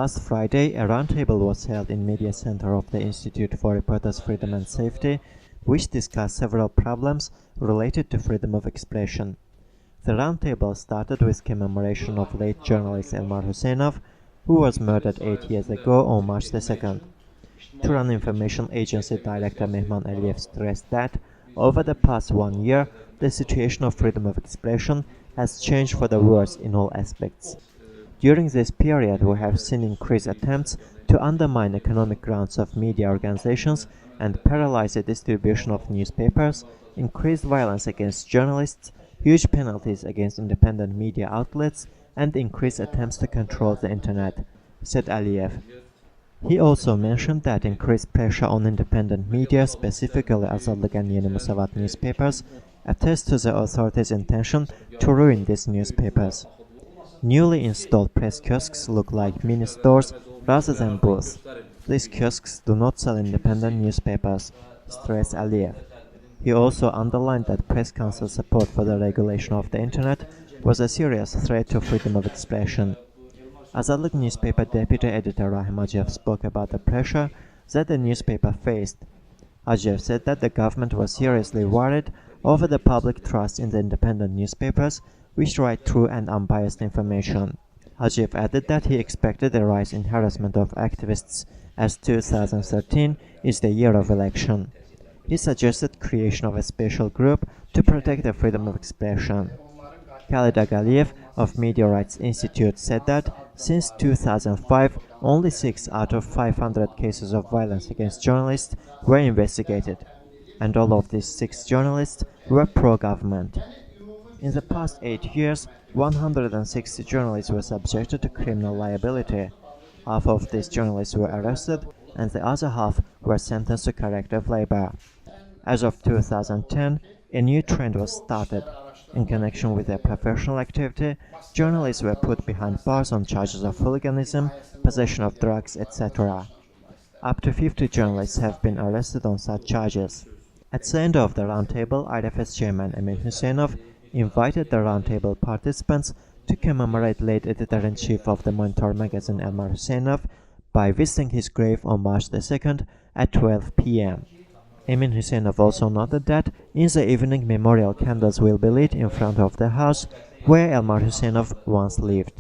Last Friday, a roundtable was held in Media Center of the Institute for Reporters' Freedom and Safety, which discussed several problems related to freedom of expression. The roundtable started with commemoration of late journalist Elmar Huseynov, who was murdered 8 years ago on March 2nd. Turan Information Agency Director Mehman Aliyev stressed that, over the past 1 year, the situation of freedom of expression has changed for the worse in all aspects. During this period, we have seen increased attempts to undermine economic grounds of media organizations and paralyze the distribution of newspapers, increased violence against journalists, huge penalties against independent media outlets, and increased attempts to control the internet, said Aliyev. He also mentioned that increased pressure on independent media, specifically Azadliq and Yeni Musavat newspapers, attests to the authorities' intention to ruin these newspapers. Newly installed press kiosks look like mini stores rather than booths. These kiosks do not sell independent newspapers, stressed Aliyev. He also underlined that press council support for the regulation of the internet was a serious threat to freedom of expression. Azadliq newspaper deputy editor Rahim Ajev spoke about the pressure that the newspaper faced. Ajev said that the government was seriously worried over the public trust in the independent newspapers, which write true and unbiased information. Ajev added that he expected a rise in harassment of activists, as 2013 is the year of election. He suggested creation of a special group to protect the freedom of expression. Khalid Agaliyev of Media Rights Institute said that since 2005, only 6 out of 500 cases of violence against journalists were investigated, and all of these 6 journalists were pro-government. In the past 8 years, 160 journalists were subjected to criminal liability. Half of these journalists were arrested, and the other half were sentenced to corrective labor. As of 2010, a new trend was started. In connection with their professional activity, journalists were put behind bars on charges of hooliganism, possession of drugs, etc. Up to 50 journalists have been arrested on such charges. At the end of the roundtable, IRFS chairman Mehman Huseynov invited the roundtable participants to commemorate late editor-in-chief of the Monitor magazine Elmar Huseynov by visiting his grave on March 2nd at 12 p.m. Mehman Huseynov also noted that in the evening memorial candles will be lit in front of the house where Elmar Huseynov once lived.